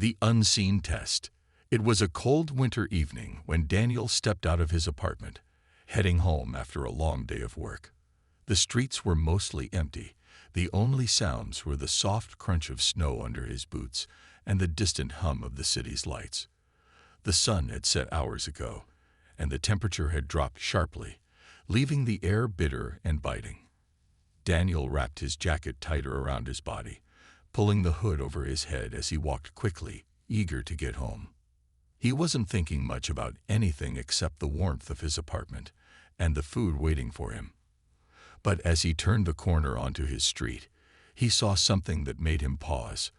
The unseen test. It was a cold winter evening when Daniel stepped out of his apartment, heading home after a long day of work. The streets were mostly empty. The only sounds were the soft crunch of snow under his boots and the distant hum of the city's lights. The sun had set hours ago, and the temperature had dropped sharply, leaving the air bitter and biting. Daniel wrapped his jacket tighter around his body, pulling the hood over his head as he walked quickly, eager to get home. He wasn't thinking much about anything except the warmth of his apartment and the food waiting for him. But as he turned the corner onto his street, he saw something that made him pause.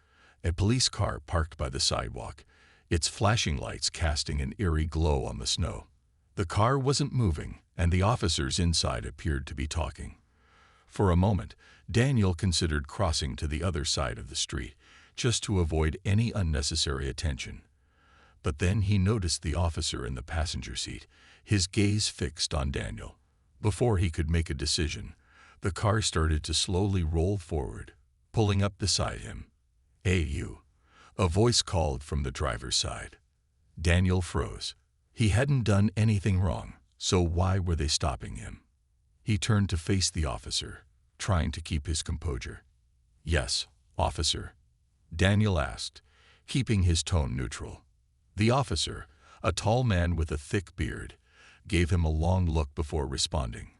A police car parked by the sidewalk, its flashing lights casting an eerie glow on the snow. The car wasn't moving, and the officers inside appeared to be talking. For a moment, Daniel considered crossing to the other side of the street, just to avoid any unnecessary attention. But then he noticed the officer in the passenger seat, his gaze fixed on Daniel. Before he could make a decision, the car started to slowly roll forward, pulling up beside him. "Hey, you," a voice called from the driver's side. Daniel froze. He hadn't done anything wrong, so why were they stopping him? He turned to face the officer, trying to keep his composure. "Yes, officer?" Daniel asked, keeping his tone neutral. The officer, a tall man with a thick beard, gave him a long look before responding.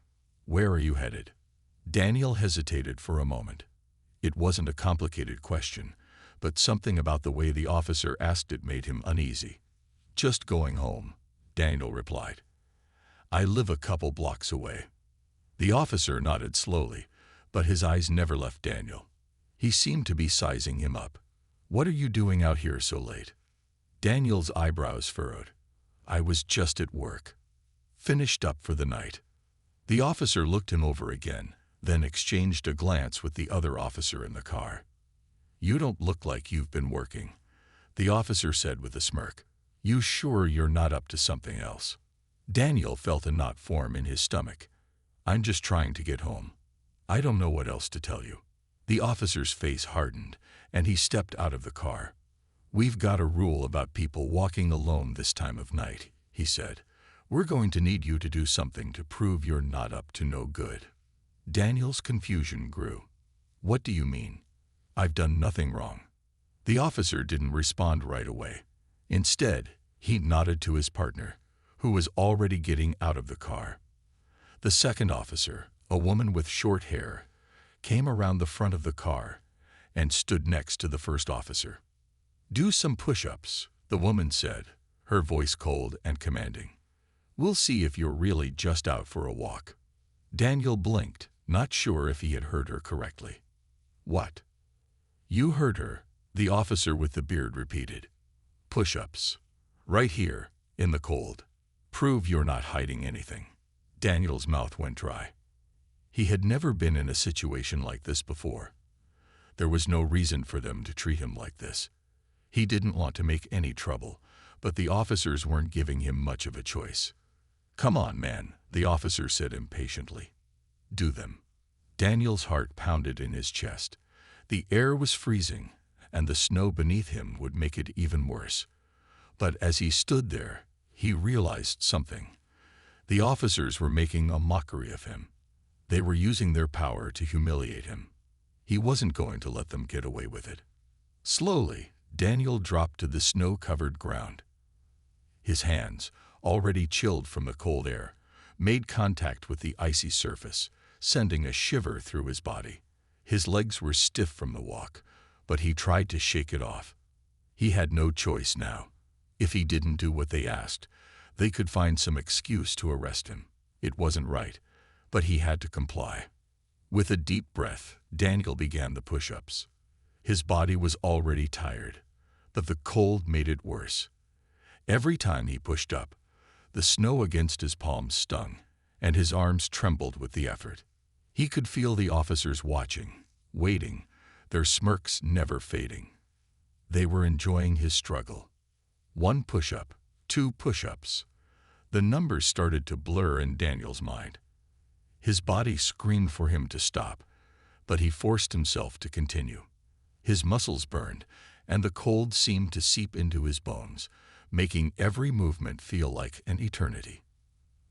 "Where are you headed?" Daniel hesitated for a moment. It wasn't a complicated question, but something about the way the officer asked it made him uneasy. "Just going home," Daniel replied. "I live a couple blocks away." The officer nodded slowly, but his eyes never left Daniel. He seemed to be sizing him up. "What are you doing out here so late?" Daniel's eyebrows furrowed. "I was just at work. Finished up for the night." The officer looked him over again, then exchanged a glance with the other officer in the car. "You don't look like you've been working," the officer said with a smirk. "You sure you're not up to something else?" Daniel felt a knot form in his stomach. "I'm just trying to get home. I don't know what else to tell you." The officer's face hardened, and he stepped out of the car. "We've got a rule about people walking alone this time of night," he said. "We're going to need you to do something to prove you're not up to no good." Daniel's confusion grew. "What do you mean? I've done nothing wrong." The officer didn't respond right away. Instead, he nodded to his partner, who was already getting out of the car. The second officer, a woman with short hair, came around the front of the car and stood next to the first officer. "Do some push-ups," the woman said, her voice cold and commanding. "We'll see if you're really just out for a walk." Daniel blinked, not sure if he had heard her correctly. "What?" "You heard her," the officer with the beard repeated. "Push-ups. Right here, in the cold. Prove you're not hiding anything." Daniel's mouth went dry. He had never been in a situation like this before. There was no reason for them to treat him like this. He didn't want to make any trouble, but the officers weren't giving him much of a choice. "Come on, man," the officer said impatiently. "Do them." Daniel's heart pounded in his chest. The air was freezing, and the snow beneath him would make it even worse. But as he stood there, he realized something. The officers were making a mockery of him. They were using their power to humiliate him. He wasn't going to let them get away with it. Slowly, Daniel dropped to the snow-covered ground. His hands, already chilled from the cold air, made contact with the icy surface, sending a shiver through his body. His legs were stiff from the walk, but he tried to shake it off. He had no choice now. If he didn't do what they asked, they could find some excuse to arrest him. It wasn't right, but he had to comply. With a deep breath, Daniel began the push-ups. His body was already tired, but the cold made it worse. Every time he pushed up, the snow against his palms stung, and his arms trembled with the effort. He could feel the officers watching, waiting, their smirks never fading. They were enjoying his struggle. 1 push-up, 2 push-ups. The numbers started to blur in Daniel's mind. His body screamed for him to stop, but he forced himself to continue. His muscles burned, and the cold seemed to seep into his bones, making every movement feel like an eternity.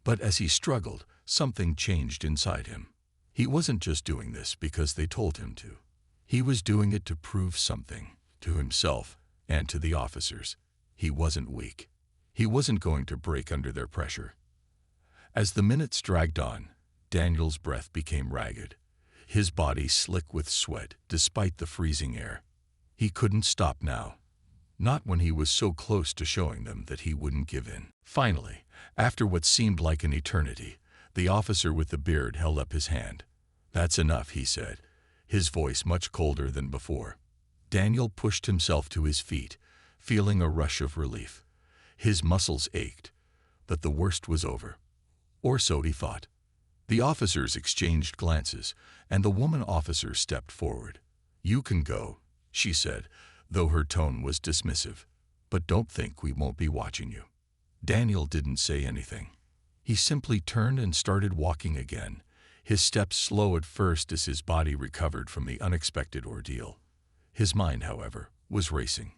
But as he struggled, something changed inside him. He wasn't just doing this because they told him to. He was doing it to prove something, to himself and to the officers. He wasn't weak. He wasn't going to break under their pressure. As the minutes dragged on, Daniel's breath became ragged, his body slick with sweat despite the freezing air. He couldn't stop now, not when he was so close to showing them that he wouldn't give in. Finally, after what seemed like an eternity, the officer with the beard held up his hand. "That's enough," he said, his voice much colder than before. Daniel pushed himself to his feet, feeling a rush of relief. His muscles ached, but the worst was over. Or so he thought. The officers exchanged glances, and the woman officer stepped forward. "You can go," she said, though her tone was dismissive. "But don't think we won't be watching you." Daniel didn't say anything. He simply turned and started walking again, his steps slow at first as his body recovered from the unexpected ordeal. His mind, however, was racing.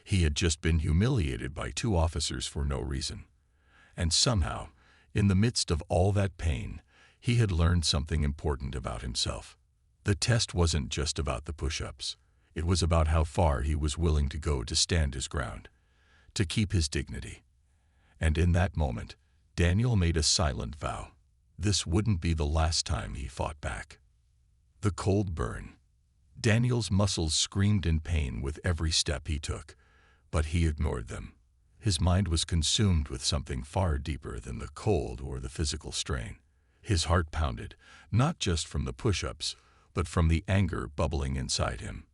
He had just been humiliated by 2 officers for no reason. And somehow, in the midst of all that pain, he had learned something important about himself. The test wasn't just about the push-ups. It was about how far he was willing to go to stand his ground, to keep his dignity. And in that moment, Daniel made a silent vow. This wouldn't be the last time he fought back. The cold burn. Daniel's muscles screamed in pain with every step he took, but he ignored them. His mind was consumed with something far deeper than the cold or the physical strain. His heart pounded, not just from the push-ups, but from the anger bubbling inside him.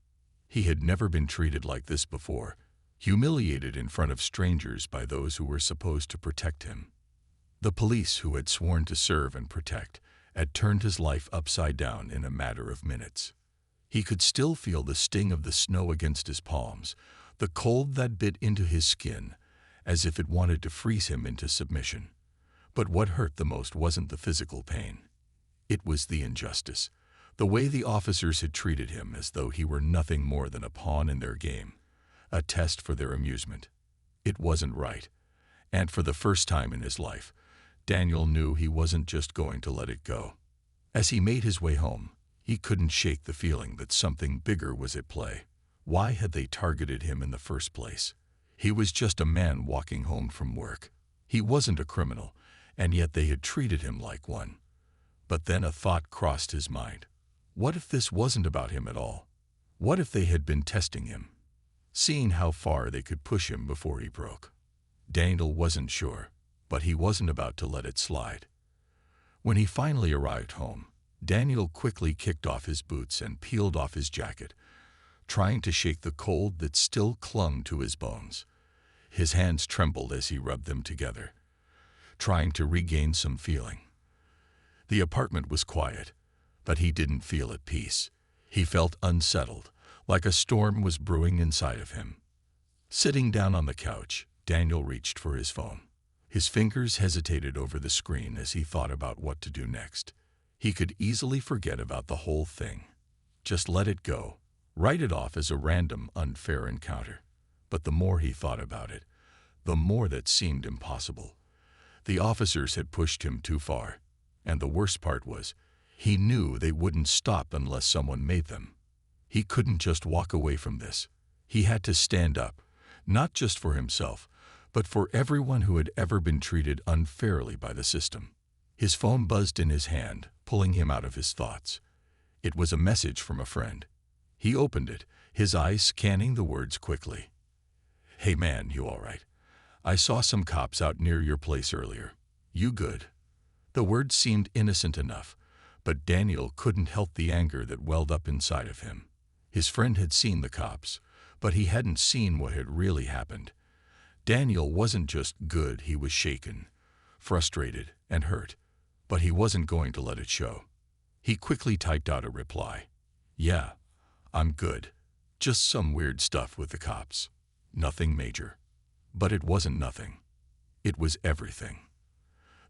He had never been treated like this before, humiliated in front of strangers by those who were supposed to protect him. The police who had sworn to serve and protect had turned his life upside down in a matter of minutes. He could still feel the sting of the snow against his palms, the cold that bit into his skin, as if it wanted to freeze him into submission. But what hurt the most wasn't the physical pain. It was the injustice, the way the officers had treated him as though he were nothing more than a pawn in their game, a test for their amusement. It wasn't right, and for the first time in his life, Daniel knew he wasn't just going to let it go. As he made his way home, he couldn't shake the feeling that something bigger was at play. Why had they targeted him in the first place? He was just a man walking home from work. He wasn't a criminal, and yet they had treated him like one. But then a thought crossed his mind. What if this wasn't about him at all? What if they had been testing him, seeing how far they could push him before he broke? Daniel wasn't sure, but he wasn't about to let it slide. When he finally arrived home, Daniel quickly kicked off his boots and peeled off his jacket, trying to shake the cold that still clung to his bones. His hands trembled as he rubbed them together, trying to regain some feeling. The apartment was quiet, but he didn't feel at peace. He felt unsettled, like a storm was brewing inside of him. Sitting down on the couch, Daniel reached for his phone. His fingers hesitated over the screen as he thought about what to do next. He could easily forget about the whole thing. Just let it go. Write it off as a random, unfair encounter. But the more he thought about it, the more that seemed impossible. The officers had pushed him too far, and the worst part was, he knew they wouldn't stop unless someone made them. He couldn't just walk away from this. He had to stand up, not just for himself, but for everyone who had ever been treated unfairly by the system. His phone buzzed in his hand, pulling him out of his thoughts. It was a message from a friend. He opened it, his eyes scanning the words quickly. "Hey man, you all right? I saw some cops out near your place earlier. You good?" The words seemed innocent enough, but Daniel couldn't help the anger that welled up inside of him. His friend had seen the cops, but he hadn't seen what had really happened. Daniel wasn't just good, he was shaken, frustrated, and hurt, but he wasn't going to let it show. He quickly typed out a reply. "Yeah, I'm good. Just some weird stuff with the cops. Nothing major." But it wasn't nothing. It was everything.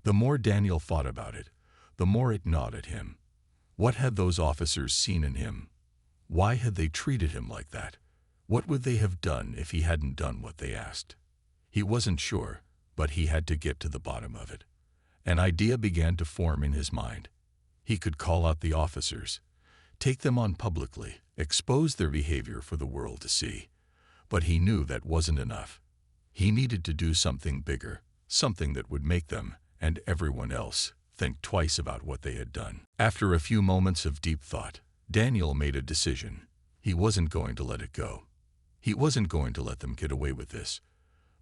The more Daniel thought about it, the more it gnawed at him. What had those officers seen in him? Why had they treated him like that? What would they have done if he hadn't done what they asked? He wasn't sure, but he had to get to the bottom of it. An idea began to form in his mind. He could call out the officers, take them on publicly, expose their behavior for the world to see. But he knew that wasn't enough. He needed to do something bigger, something that would make them, and everyone else, think twice about what they had done. After a few moments of deep thought, Daniel made a decision. He wasn't going to let it go. He wasn't going to let them get away with this.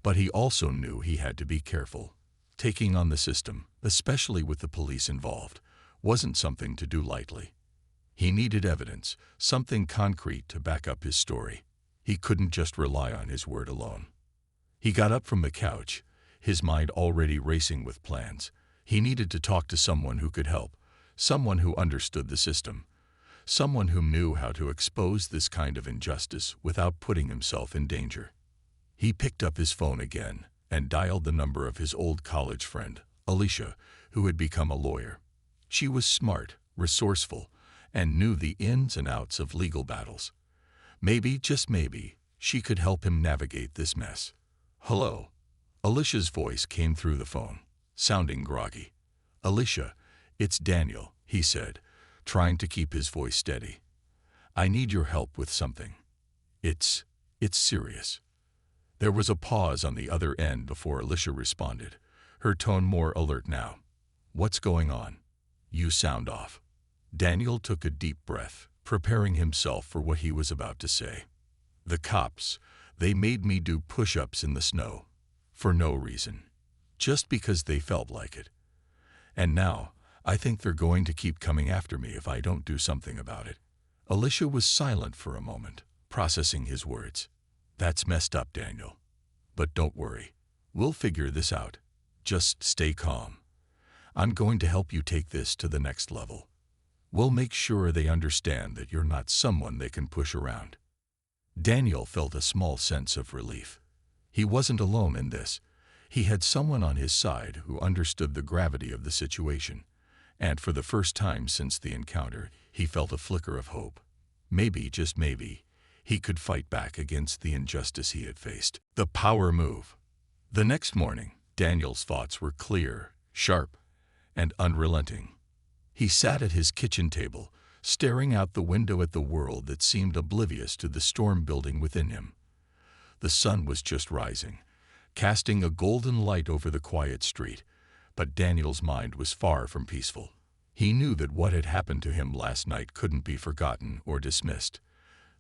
But he also knew he had to be careful. Taking on the system, especially with the police involved, wasn't something to do lightly. He needed evidence, something concrete to back up his story. He couldn't just rely on his word alone. He got up from the couch, his mind already racing with plans. He needed to talk to someone who could help, someone who understood the system, someone who knew how to expose this kind of injustice without putting himself in danger. He picked up his phone again and dialed the number of his old college friend, Alicia, who had become a lawyer. She was smart, resourceful, and knew the ins and outs of legal battles. Maybe, just maybe, she could help him navigate this mess. "Hello." Alicia's voice came through the phone, sounding groggy. "Alicia, it's Daniel," he said, trying to keep his voice steady. "I need your help with something. It's serious." There was a pause on the other end before Alicia responded, her tone more alert now. "What's going on? You sound off." Daniel took a deep breath, preparing himself for what he was about to say. "The cops, they made me do push-ups in the snow. For no reason. Just because they felt like it. And now, I think they're going to keep coming after me if I don't do something about it." Alicia was silent for a moment, processing his words. "That's messed up, Daniel. But don't worry. We'll figure this out. Just stay calm. I'm going to help you take this to the next level. We'll make sure they understand that you're not someone they can push around." Daniel felt a small sense of relief. He wasn't alone in this. He had someone on his side who understood the gravity of the situation, and for the first time since the encounter, he felt a flicker of hope. Maybe, just maybe, he could fight back against the injustice he had faced. The power move. The next morning, Daniel's thoughts were clear, sharp, and unrelenting. He sat at his kitchen table, staring out the window at the world that seemed oblivious to the storm building within him. The sun was just rising, casting a golden light over the quiet street, but Daniel's mind was far from peaceful. He knew that what had happened to him last night couldn't be forgotten or dismissed.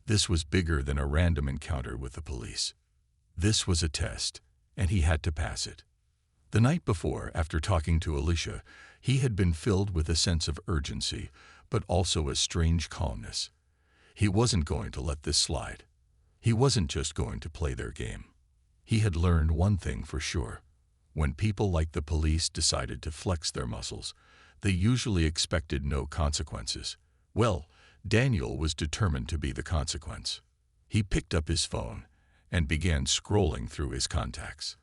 This was bigger than a random encounter with the police. This was a test, and he had to pass it. The night before, after talking to Alicia, he had been filled with a sense of urgency, but also a strange calmness. He wasn't going to let this slide. He wasn't just going to play their game. He had learned one thing for sure. When people like the police decided to flex their muscles, they usually expected no consequences. Well, Daniel was determined to be the consequence. He picked up his phone and began scrolling through his contacts.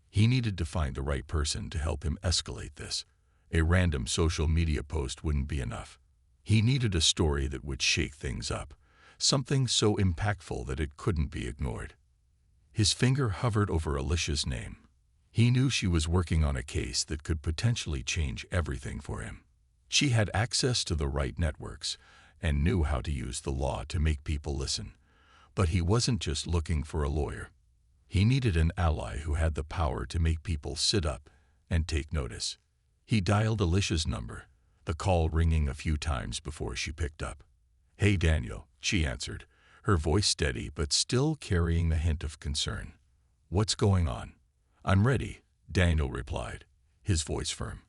He needed to find the right person to help him escalate this. A random social media post wouldn't be enough. He needed a story that would shake things up, something so impactful that it couldn't be ignored. His finger hovered over Alicia's name. He knew she was working on a case that could potentially change everything for him. She had access to the right networks and knew how to use the law to make people listen. But he wasn't just looking for a lawyer. He needed an ally who had the power to make people sit up and take notice. He dialed Alicia's number, the call ringing a few times before she picked up. "Hey, Daniel," she answered, her voice steady but still carrying a hint of concern. "What's going on?" "I'm ready," Daniel replied, his voice firm.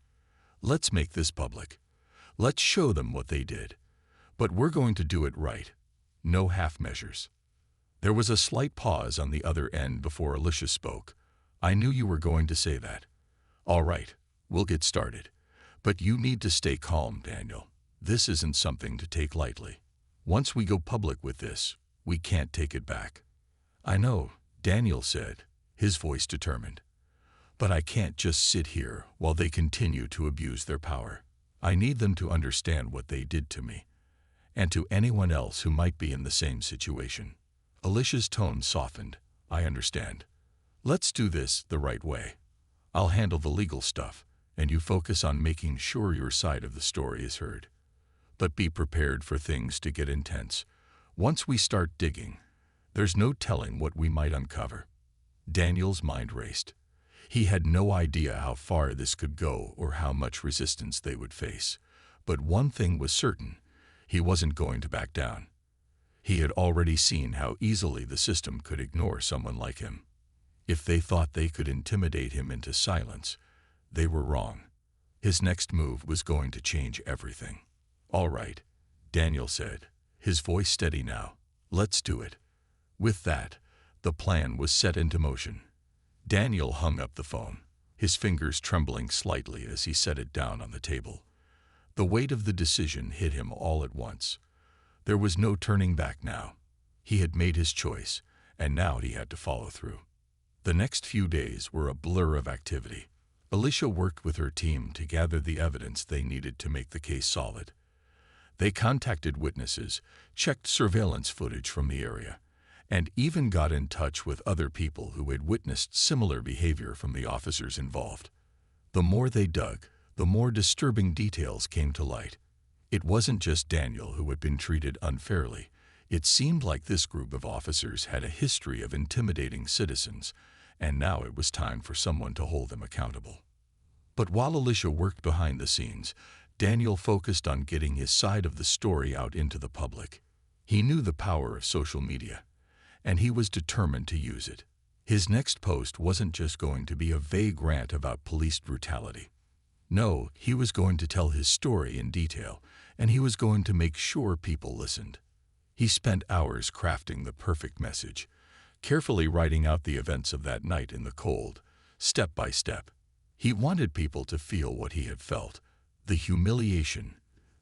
"Let's make this public. Let's show them what they did. But we're going to do it right. No half measures." There was a slight pause on the other end before Alicia spoke. "I knew you were going to say that. All right, we'll get started. But you need to stay calm, Daniel. This isn't something to take lightly. Once we go public with this, we can't take it back." "I know," Daniel said, his voice determined. "But I can't just sit here while they continue to abuse their power. I need them to understand what they did to me, and to anyone else who might be in the same situation. Alicia's tone softened. I understand. Let's do this the right way. I'll handle the legal stuff, and you focus on making sure your side of the story is heard. But be prepared for things to get intense. Once we start digging, there's no telling what we might uncover. Daniel's mind raced. He had no idea how far this could go or how much resistance they would face. But one thing was certain, he wasn't going to back down. He had already seen how easily the system could ignore someone like him. If they thought they could intimidate him into silence, they were wrong. His next move was going to change everything. All right, Daniel said, his voice steady now. Let's do it. With that, the plan was set into motion. Daniel hung up the phone, his fingers trembling slightly as he set it down on the table. The weight of the decision hit him all at once. There was no turning back now. He had made his choice, and now he had to follow through. The next few days were a blur of activity. Alicia worked with her team to gather the evidence they needed to make the case solid. They contacted witnesses, checked surveillance footage from the area, and even got in touch with other people who had witnessed similar behavior from the officers involved. The more they dug, the more disturbing details came to light. It wasn't just Daniel who had been treated unfairly. It seemed like this group of officers had a history of intimidating citizens, and now it was time for someone to hold them accountable. But while Alicia worked behind the scenes, Daniel focused on getting his side of the story out into the public. He knew the power of social media, and he was determined to use it. His next post wasn't just going to be a vague rant about police brutality. No, he was going to tell his story in detail, and he was going to make sure people listened. He spent hours crafting the perfect message, carefully writing out the events of that night in the cold, step by step. He wanted people to feel what he had felt, the humiliation,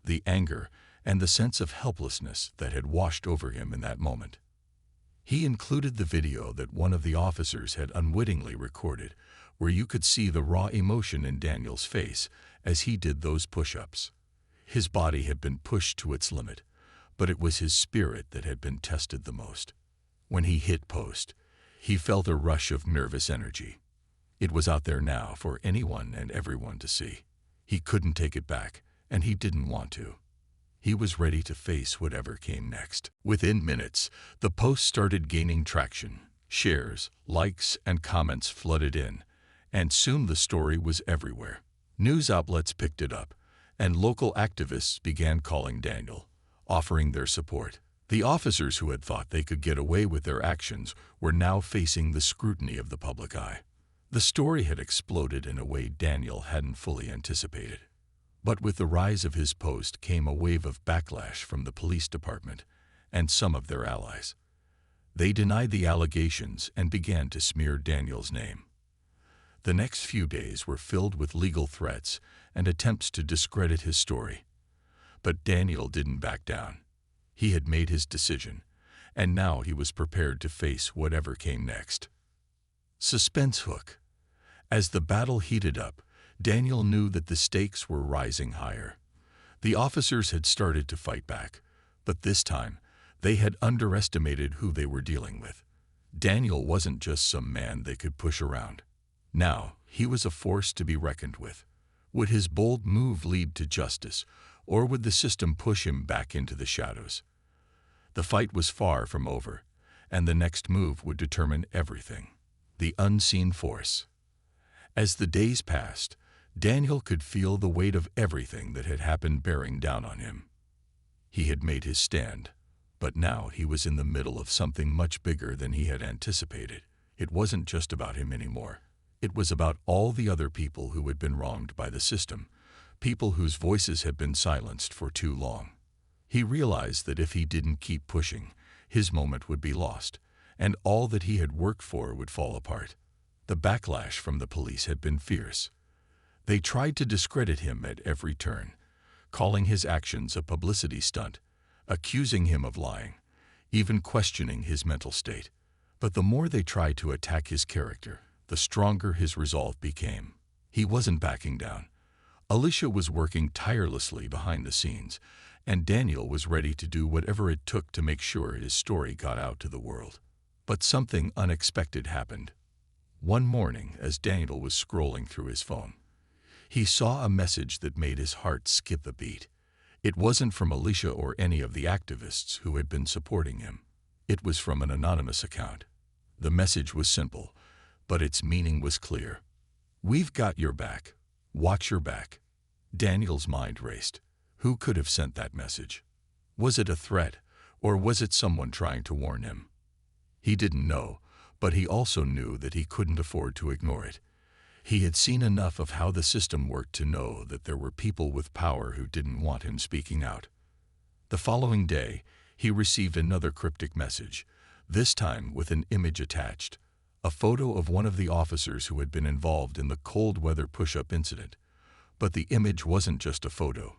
the anger, and the sense of helplessness that had washed over him in that moment. He included the video that one of the officers had unwittingly recorded, where you could see the raw emotion in Daniel's face as he did those push-ups. His body had been pushed to its limit, but it was his spirit that had been tested the most. When he hit post, he felt a rush of nervous energy. It was out there now for anyone and everyone to see. He couldn't take it back, and he didn't want to. He was ready to face whatever came next. Within minutes, the post started gaining traction. Shares, likes, and comments flooded in, and soon the story was everywhere. News outlets picked it up, and local activists began calling Daniel, offering their support. The officers who had thought they could get away with their actions were now facing the scrutiny of the public eye. The story had exploded in a way Daniel hadn't fully anticipated. But with the rise of his post came a wave of backlash from the police department and some of their allies. They denied the allegations and began to smear Daniel's name. The next few days were filled with legal threats and attempts to discredit his story. But Daniel didn't back down. He had made his decision, and now he was prepared to face whatever came next. Suspense hook. As the battle heated up, Daniel knew that the stakes were rising higher. The officers had started to fight back, but this time, they had underestimated who they were dealing with. Daniel wasn't just some man they could push around. Now, he was a force to be reckoned with. Would his bold move lead to justice, or would the system push him back into the shadows? The fight was far from over, and the next move would determine everything. The unseen force. As the days passed, Daniel could feel the weight of everything that had happened bearing down on him. He had made his stand, but now he was in the middle of something much bigger than he had anticipated. It wasn't just about him anymore. It was about all the other people who had been wronged by the system, people whose voices had been silenced for too long. He realized that if he didn't keep pushing, his moment would be lost, and all that he had worked for would fall apart. The backlash from the police had been fierce. They tried to discredit him at every turn, calling his actions a publicity stunt, accusing him of lying, even questioning his mental state. But the more they tried to attack his character, the stronger his resolve became. He wasn't backing down. Alicia was working tirelessly behind the scenes, and Daniel was ready to do whatever it took to make sure his story got out to the world. But something unexpected happened. One morning, as Daniel was scrolling through his phone, he saw a message that made his heart skip a beat. It wasn't from Alicia or any of the activists who had been supporting him. It was from an anonymous account. The message was simple, but its meaning was clear. "We've got your back. Watch your back." Daniel's mind raced. Who could have sent that message? Was it a threat, or was it someone trying to warn him? He didn't know, but he also knew that he couldn't afford to ignore it. He had seen enough of how the system worked to know that there were people with power who didn't want him speaking out. The following day, he received another cryptic message, this time with an image attached, a photo of one of the officers who had been involved in the cold weather push-up incident. But the image wasn't just a photo.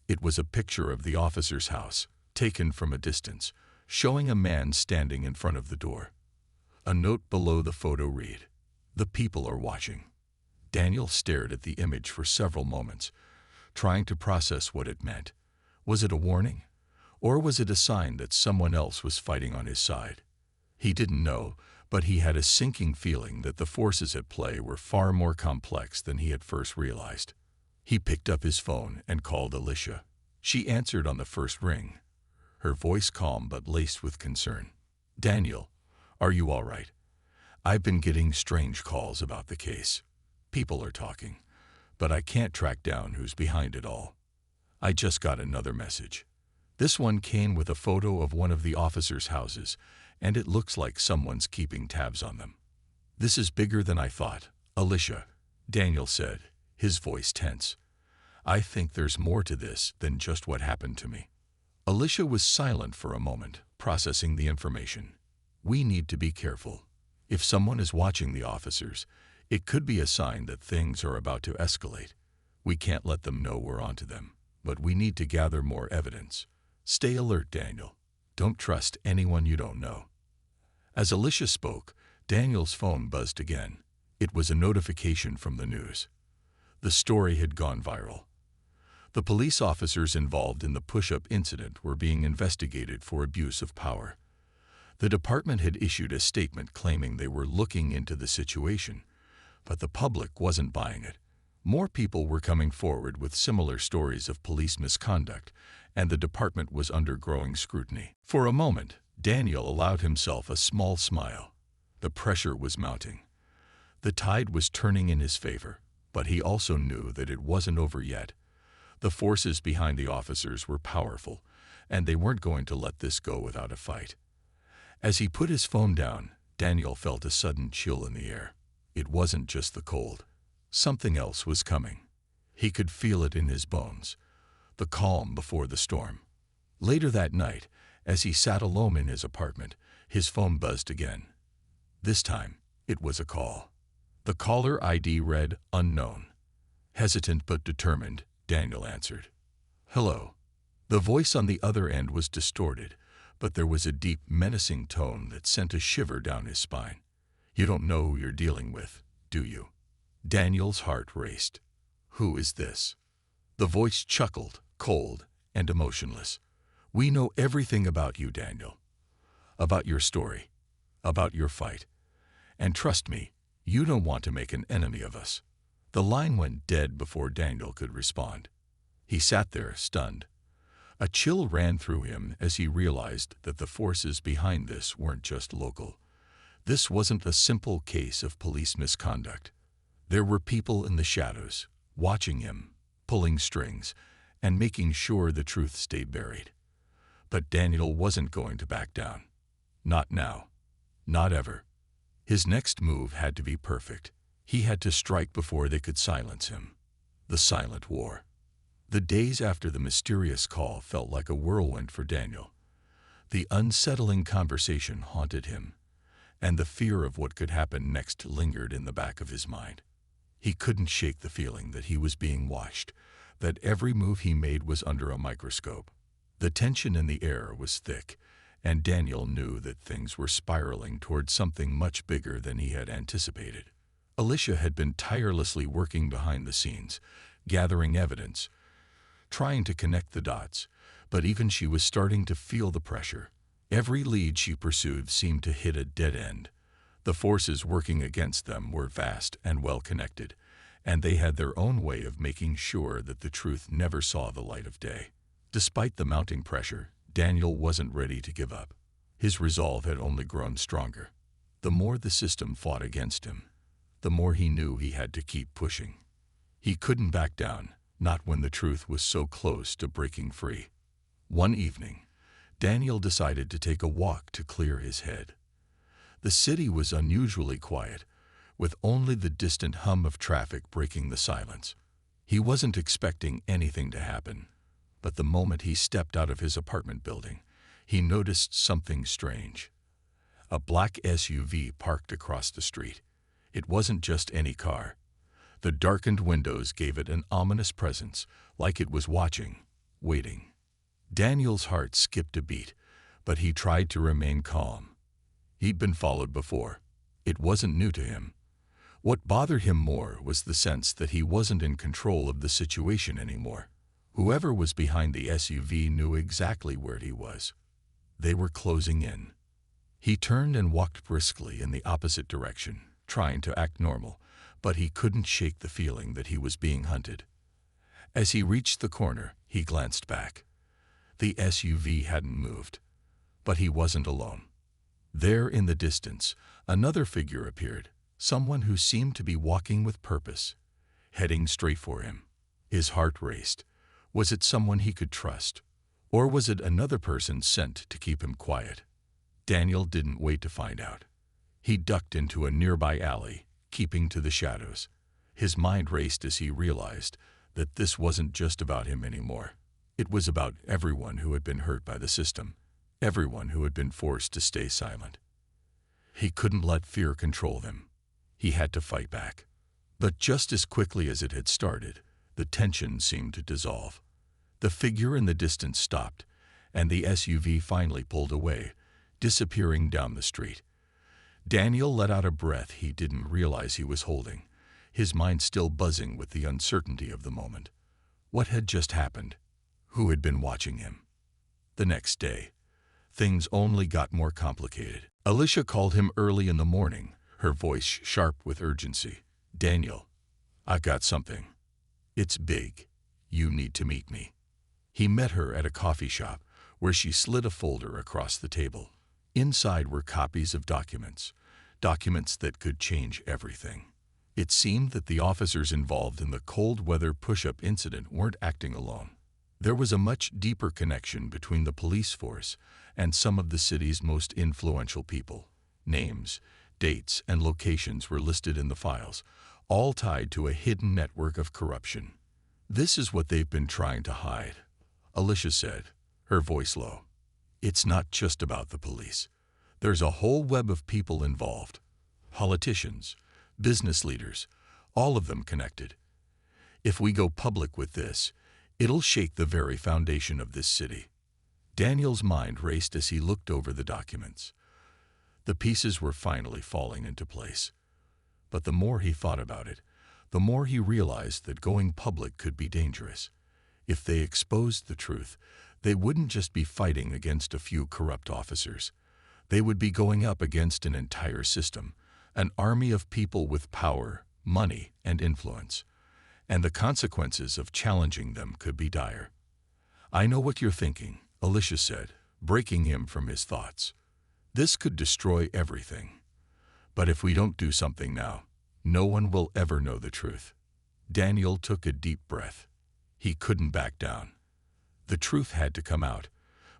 It was a picture of the officer's house, taken from a distance, showing a man standing in front of the door. A note below the photo read, "The people are watching." Daniel stared at the image for several moments, trying to process what it meant. Was it a warning? Or was it a sign that someone else was fighting on his side? He didn't know, but he had a sinking feeling that the forces at play were far more complex than he had first realized. He picked up his phone and called Alicia. She answered on the first ring, her voice calm but laced with concern. "Daniel, are you all right? I've been getting strange calls about the case. People are talking, but I can't track down who's behind it all. I just got another message. This one came with a photo of one of the officers' houses, and it looks like someone's keeping tabs on them." "This is bigger than I thought, Alicia," Daniel said, his voice tense. "I think there's more to this than just what happened to me." Alicia was silent for a moment, processing the information. "We need to be careful. If someone is watching the officers, it could be a sign that things are about to escalate. We can't let them know we're onto them, but we need to gather more evidence. Stay alert, Daniel. Don't trust anyone you don't know." As Alicia spoke, Daniel's phone buzzed again. It was a notification from the news. The story had gone viral. The police officers involved in the push-up incident were being investigated for abuse of power. The department had issued a statement claiming they were looking into the situation, but the public wasn't buying it. More people were coming forward with similar stories of police misconduct, and the department was under growing scrutiny. For a moment, Daniel allowed himself a small smile. The pressure was mounting. The tide was turning in his favor, but he also knew that it wasn't over yet. The forces behind the officers were powerful, and they weren't going to let this go without a fight. As he put his phone down, Daniel felt a sudden chill in the air. It wasn't just the cold. Something else was coming. He could feel it in his bones. The calm before the storm. Later that night, as he sat alone in his apartment, his phone buzzed again. This time, it was a call. The caller ID read unknown. Hesitant but determined, Daniel answered. "Hello." The voice on the other end was distorted, but there was a deep, menacing tone that sent a shiver down his spine. "You don't know who you're dealing with, do you?" Daniel's heart raced. "Who is this?" The voice chuckled, cold and emotionless. "We know everything about you, Daniel. About your story. About your fight. And trust me, you don't want to make an enemy of us." The line went dead before Daniel could respond. He sat there, stunned. A chill ran through him as he realized that the forces behind this weren't just local. This wasn't a simple case of police misconduct. There were people in the shadows, watching him, pulling strings, and making sure the truth stayed buried. But Daniel wasn't going to back down. Not now. Not ever. His next move had to be perfect. He had to strike before they could silence him. The silent war. The days after the mysterious call felt like a whirlwind for Daniel. The unsettling conversation haunted him, and the fear of what could happen next lingered in the back of his mind. He couldn't shake the feeling that he was being watched, that every move he made was under a microscope. The tension in the air was thick, and Daniel knew that things were spiraling toward something much bigger than he had anticipated. Alicia had been tirelessly working behind the scenes, gathering evidence, trying to connect the dots, But even she was starting to feel the pressure. Every lead she pursued seemed to hit a dead end. The forces working against them were vast and well-connected, and they had their own way of making sure that the truth never saw the light of day. Despite the mounting pressure, Daniel wasn't ready to give up. His resolve had only grown stronger. The more the system fought against him, the more he knew he had to keep pushing. He couldn't back down, not when the truth was so close to breaking free. One evening, Daniel decided to take a walk to clear his head. The city was unusually quiet, with only the distant hum of traffic breaking the silence. He wasn't expecting anything to happen, but the moment he stepped out of his apartment building, he noticed something strange. A black SUV parked across the street. It wasn't just any car. The darkened windows gave it an ominous presence, like it was watching, waiting. Daniel's heart skipped a beat, but he tried to remain calm. He'd been followed before. It wasn't new to him. What bothered him more was the sense that he wasn't in control of the situation anymore. Whoever was behind the SUV knew exactly where he was. They were closing in. He turned and walked briskly in the opposite direction, trying to act normal, but he couldn't shake the feeling that he was being hunted. As he reached the corner, he glanced back. The SUV hadn't moved, but he wasn't alone. There in the distance, another figure appeared, someone who seemed to be walking with purpose, heading straight for him. His heart raced. Was it someone he could trust? Or was it another person sent to keep him quiet? Daniel didn't wait to find out. He ducked into a nearby alley, keeping to the shadows. His mind raced as he realized that this wasn't just about him anymore. It was about everyone who had been hurt by the system, everyone who had been forced to stay silent. He couldn't let fear control them. He had to fight back. But just as quickly as it had started, the tension seemed to dissolve. The figure in the distance stopped, and the SUV finally pulled away, disappearing down the street. Daniel let out a breath he didn't realize he was holding, his mind still buzzing with the uncertainty of the moment. What had just happened? Who had been watching him? The next day, things only got more complicated. Alicia called him early in the morning, her voice sharp with urgency. "Daniel, I got something. It's big. You need to meet me." He met her at a coffee shop, where she slid a folder across the table. Inside were copies of documents that could change everything. It seemed that the officers involved in the cold weather push-up incident weren't acting alone. There was a much deeper connection between the police force and some of the city's most influential people. Names, dates, and locations were listed in the files, all tied to a hidden network of corruption. "This is what they've been trying to hide," Alicia said, her voice low. "It's not just about the police. There's a whole web of people involved. Politicians, business leaders, all of them connected. If we go public with this, it'll shake the very foundation of this city." Daniel's mind raced as he looked over the documents. The pieces were finally falling into place. But the more he thought about it, the more he realized that going public could be dangerous. If they exposed the truth, they wouldn't just be fighting against a few corrupt officers. They would be going up against an entire system, an army of people with power, money, and influence. And the consequences of challenging them could be dire. "I know what you're thinking," Alicia said, breaking him from his thoughts. "This could destroy everything. But if we don't do something now, no one will ever know the truth." Daniel took a deep breath. He couldn't back down. The truth had to come out,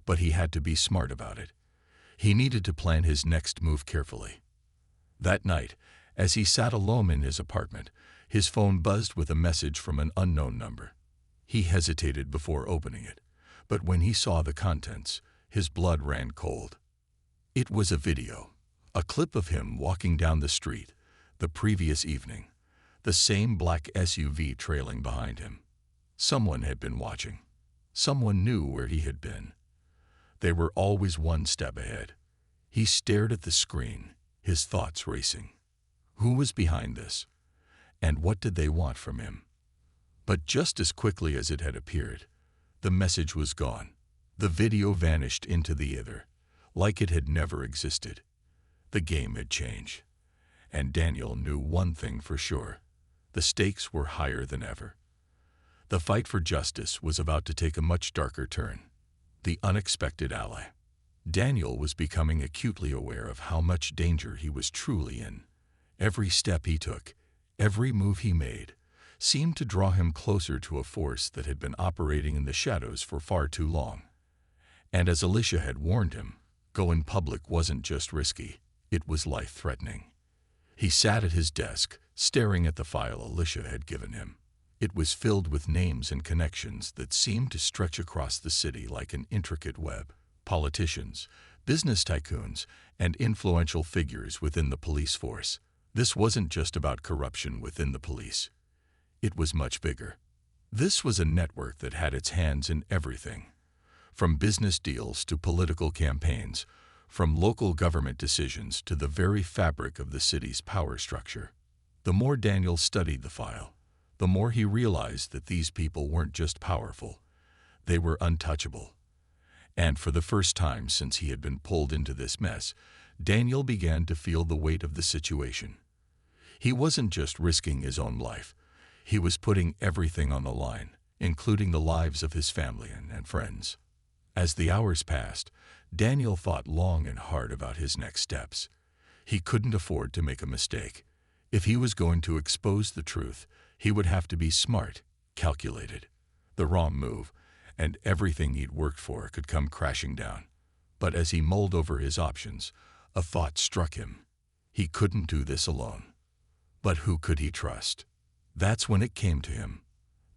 but he had to be smart about it. He needed to plan his next move carefully. That night, as he sat alone in his apartment, his phone buzzed with a message from an unknown number. He hesitated before opening it, but when he saw the contents, his blood ran cold. It was a video, a clip of him walking down the street the previous evening, the same black SUV trailing behind him. Someone had been watching. Someone knew where he had been. They were always one step ahead. He stared at the screen, his thoughts racing. Who was behind this? And what did they want from him? But just as quickly as it had appeared, the message was gone. The video vanished into the ether, like it had never existed. The game had changed. And Daniel knew one thing for sure. The stakes were higher than ever. The fight for justice was about to take a much darker turn. The unexpected ally. Daniel was becoming acutely aware of how much danger he was truly in. Every step he took, every move he made, seemed to draw him closer to a force that had been operating in the shadows for far too long. And as Alicia had warned him, going public wasn't just risky, it was life-threatening. He sat at his desk, staring at the file Alicia had given him. It was filled with names and connections that seemed to stretch across the city like an intricate web. Politicians, business tycoons, and influential figures within the police force. This wasn't just about corruption within the police. It was much bigger. This was a network that had its hands in everything. From business deals to political campaigns, from local government decisions to the very fabric of the city's power structure. The more Daniel studied the file, the more he realized that these people weren't just powerful, they were untouchable. And for the first time since he had been pulled into this mess, Daniel began to feel the weight of the situation. He wasn't just risking his own life, he was putting everything on the line, including the lives of his family and friends. As the hours passed, Daniel thought long and hard about his next steps. He couldn't afford to make a mistake. If he was going to expose the truth, he would have to be smart, calculated. The wrong move, and everything he'd worked for could come crashing down. But as he mulled over his options, a thought struck him. He couldn't do this alone. But who could he trust? That's when it came to him.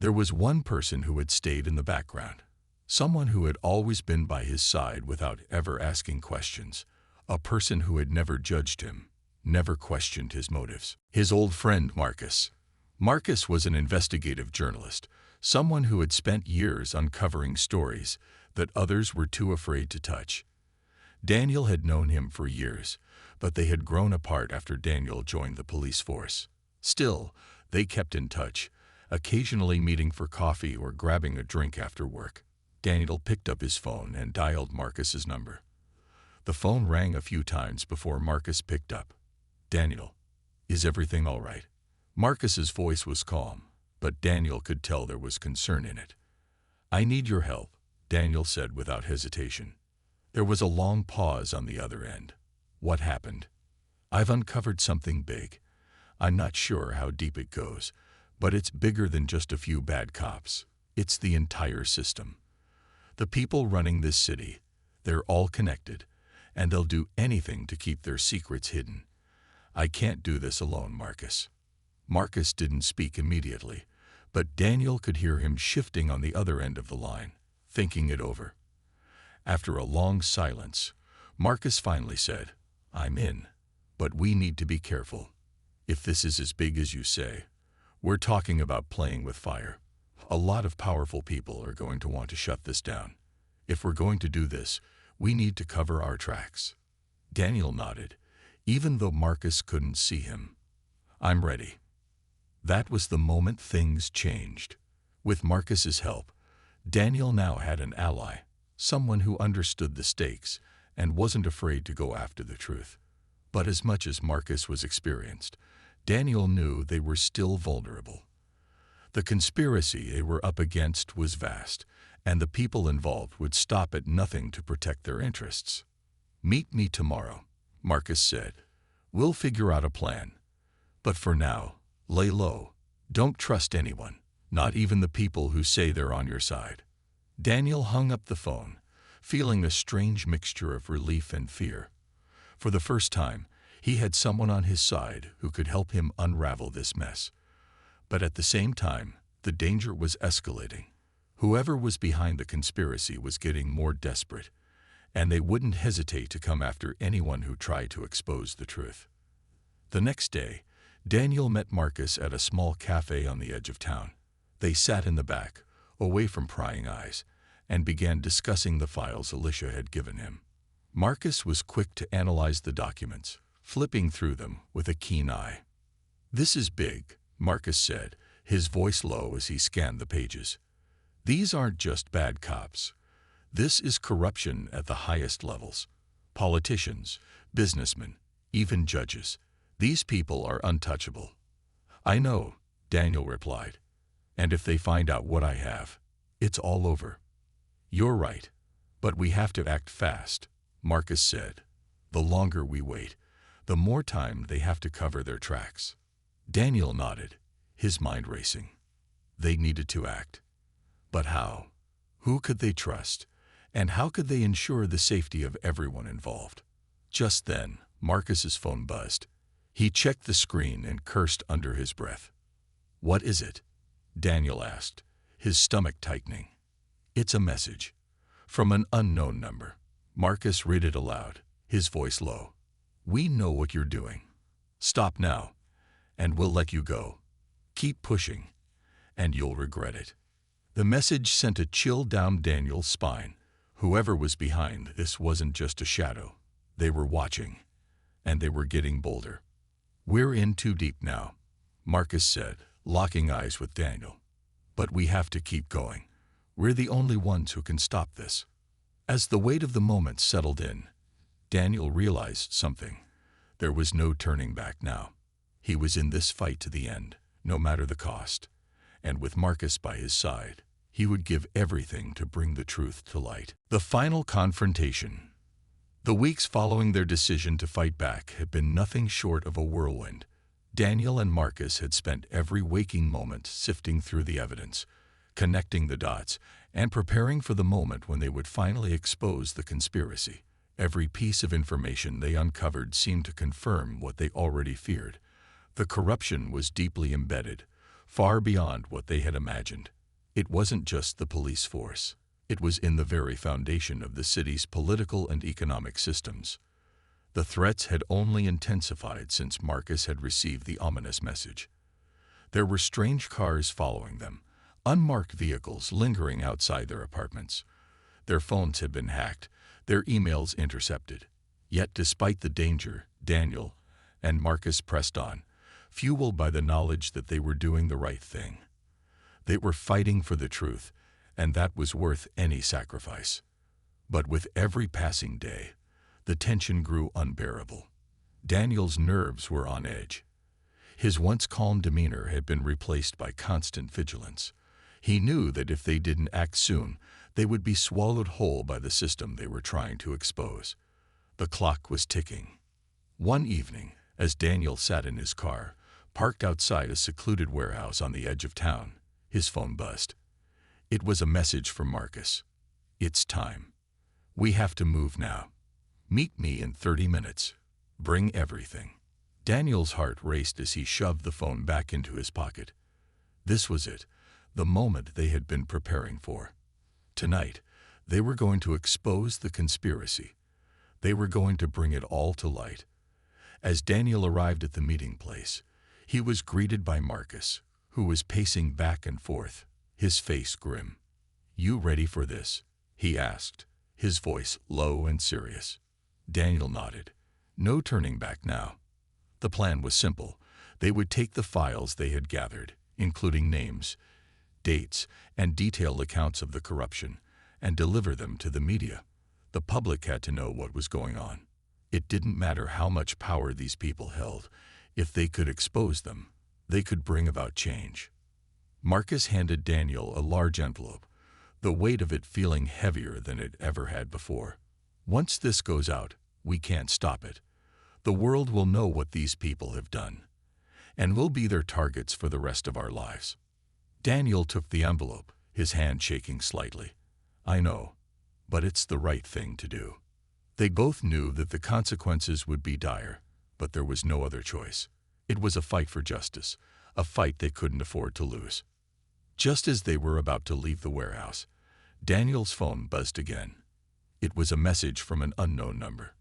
There was one person who had stayed in the background. Someone who had always been by his side without ever asking questions. A person who had never judged him, never questioned his motives. His old friend Marcus. Marcus was an investigative journalist, someone who had spent years uncovering stories that others were too afraid to touch. Daniel had known him for years, but they had grown apart after Daniel joined the police force. Still, they kept in touch, occasionally meeting for coffee or grabbing a drink after work. Daniel picked up his phone and dialed Marcus's number. The phone rang a few times before Marcus picked up. "Daniel, is everything all right?" Marcus's voice was calm, but Daniel could tell there was concern in it. "I need your help," Daniel said without hesitation. There was a long pause on the other end. "What happened?" "I've uncovered something big. I'm not sure how deep it goes, but it's bigger than just a few bad cops. It's the entire system. The people running this city, they're all connected, and they'll do anything to keep their secrets hidden. I can't do this alone, Marcus." Marcus didn't speak immediately, but Daniel could hear him shifting on the other end of the line, thinking it over. After a long silence, Marcus finally said, "I'm in, but we need to be careful. If this is as big as you say, we're talking about playing with fire. A lot of powerful people are going to want to shut this down. If we're going to do this, we need to cover our tracks." Daniel nodded, even though Marcus couldn't see him. "I'm ready." That was the moment things changed. With Marcus's help, Daniel now had an ally, someone who understood the stakes and wasn't afraid to go after the truth. But as much as Marcus was experienced, Daniel knew they were still vulnerable. The conspiracy they were up against was vast, and the people involved would stop at nothing to protect their interests. "Meet me tomorrow," Marcus said. "We'll figure out a plan. But for now, lay low. Don't trust anyone, not even the people who say they're on your side." Daniel hung up the phone, feeling a strange mixture of relief and fear. For the first time, he had someone on his side who could help him unravel this mess. But at the same time, the danger was escalating. Whoever was behind the conspiracy was getting more desperate, and they wouldn't hesitate to come after anyone who tried to expose the truth. The next day, Daniel met Marcus at a small cafe on the edge of town. They sat in the back, away from prying eyes, and began discussing the files Alicia had given him. Marcus was quick to analyze the documents, flipping through them with a keen eye. "This is big," Marcus said, his voice low as he scanned the pages. "These aren't just bad cops. This is corruption at the highest levels. Politicians, businessmen, even judges. These people are untouchable. I know, Daniel replied. And if they find out what I have, it's all over. You're right, but we have to act fast, Marcus said. The longer we wait, the more time they have to cover their tracks. Daniel nodded, his mind racing. They needed to act. But how? Who could they trust? And how could they ensure the safety of everyone involved? Just then, Marcus's phone buzzed. He checked the screen and cursed under his breath. What is it? Daniel asked, his stomach tightening. It's a message. From an unknown number. Marcus read it aloud, his voice low. We know what you're doing. Stop now, and we'll let you go. Keep pushing, and you'll regret it. The message sent a chill down Daniel's spine. Whoever was behind this wasn't just a shadow. They were watching, and they were getting bolder. We're in too deep now, Marcus said, locking eyes with Daniel. But we have to keep going. We're the only ones who can stop this. As the weight of the moment settled in, Daniel realized something. There was no turning back now. He was in this fight to the end, no matter the cost. And with Marcus by his side, he would give everything to bring the truth to light. The final confrontation. The weeks following their decision to fight back had been nothing short of a whirlwind. Daniel and Marcus had spent every waking moment sifting through the evidence, connecting the dots, and preparing for the moment when they would finally expose the conspiracy. Every piece of information they uncovered seemed to confirm what they already feared. The corruption was deeply embedded, far beyond what they had imagined. It wasn't just the police force. It was in the very foundation of the city's political and economic systems. The threats had only intensified since Marcus had received the ominous message. There were strange cars following them, unmarked vehicles lingering outside their apartments. Their phones had been hacked, their emails intercepted. Yet despite the danger, Daniel and Marcus pressed on, fueled by the knowledge that they were doing the right thing. They were fighting for the truth, and that was worth any sacrifice. But with every passing day, the tension grew unbearable. Daniel's nerves were on edge. His once calm demeanor had been replaced by constant vigilance. He knew that if they didn't act soon, they would be swallowed whole by the system they were trying to expose. The clock was ticking. One evening, as Daniel sat in his car, parked outside a secluded warehouse on the edge of town, his phone buzzed. It was a message from Marcus. It's time. We have to move now. Meet me in 30 minutes. Bring everything. Daniel's heart raced as he shoved the phone back into his pocket. This was it, the moment they had been preparing for. Tonight, they were going to expose the conspiracy. They were going to bring it all to light. As Daniel arrived at the meeting place, he was greeted by Marcus, who was pacing back and forth, his face grim. You ready for this? He asked, his voice low and serious. Daniel nodded. No turning back now. The plan was simple. They would take the files they had gathered, including names, dates, and detailed accounts of the corruption, and deliver them to the media. The public had to know what was going on. It didn't matter how much power these people held. If they could expose them, they could bring about change. Marcus handed Daniel a large envelope, the weight of it feeling heavier than it ever had before. Once this goes out, we can't stop it. The world will know what these people have done, and we'll be their targets for the rest of our lives. Daniel took the envelope, his hand shaking slightly. I know, but it's the right thing to do. They both knew that the consequences would be dire, but there was no other choice. It was a fight for justice, a fight they couldn't afford to lose. Just as they were about to leave the warehouse, Daniel's phone buzzed again. It was a message from an unknown number.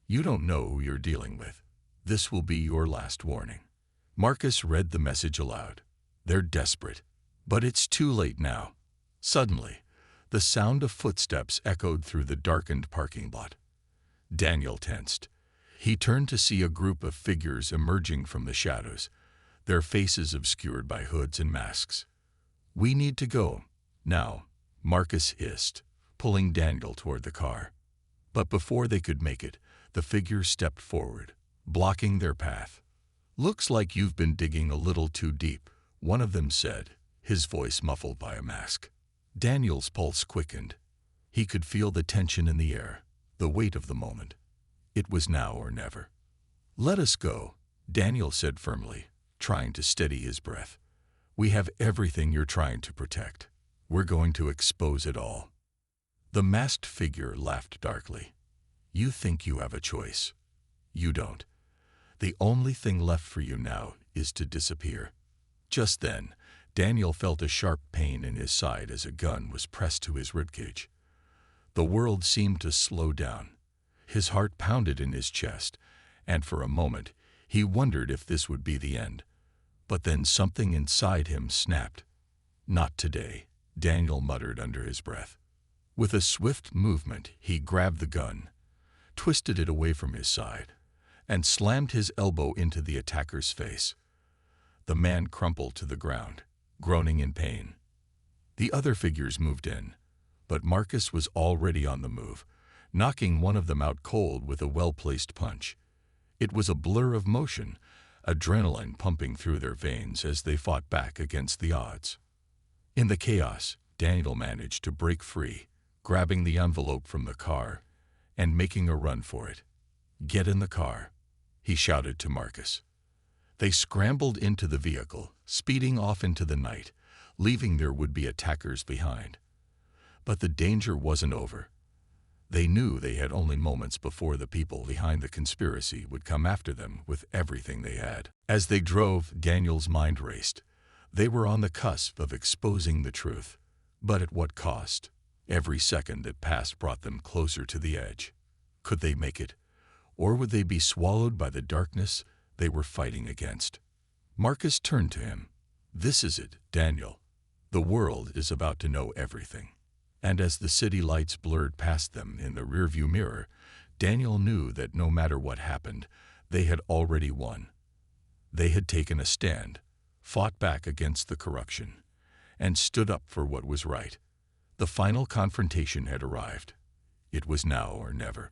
You don't know who you're dealing with. This will be your last warning. Marcus read the message aloud. They're desperate, but it's too late now. Suddenly, the sound of footsteps echoed through the darkened parking lot. Daniel tensed. He turned to see a group of figures emerging from the shadows, their faces obscured by hoods and masks. We need to go. Now, Marcus hissed, pulling Daniel toward the car. But before they could make it, the figure stepped forward, blocking their path. "Looks like you've been digging a little too deep," one of them said, his voice muffled by a mask. Daniel's pulse quickened. He could feel the tension in the air, the weight of the moment. It was now or never. "Let us go," Daniel said firmly, trying to steady his breath. "We have everything you're trying to protect. We're going to expose it all." The masked figure laughed darkly. "You think you have a choice. You don't. The only thing left for you now is to disappear." Just then, Daniel felt a sharp pain in his side as a gun was pressed to his ribcage. The world seemed to slow down. His heart pounded in his chest, and for a moment he wondered if this would be the end. But then something inside him snapped. "Not today," Daniel muttered under his breath. With a swift movement, he grabbed the gun, twisted it away from his side, and slammed his elbow into the attacker's face. The man crumpled to the ground, groaning in pain. The other figures moved in, but Marcus was already on the move, knocking one of them out cold with a well-placed punch. It was a blur of motion, adrenaline pumping through their veins as they fought back against the odds. In the chaos, Daniel managed to break free, grabbing the envelope from the car and making a run for it. "Get in the car," he shouted to Marcus. They scrambled into the vehicle, speeding off into the night, leaving their would-be attackers behind. But the danger wasn't over. They knew they had only moments before the people behind the conspiracy would come after them with everything they had. As they drove, Daniel's mind raced. They were on the cusp of exposing the truth. But at what cost? Every second that passed brought them closer to the edge. Could they make it? Or would they be swallowed by the darkness they were fighting against? Marcus turned to him. "This is it, Daniel. The world is about to know everything." And as the city lights blurred past them in the rearview mirror, Daniel knew that no matter what happened, they had already won. They had taken a stand, fought back against the corruption, and stood up for what was right. The final confrontation had arrived. It was now or never.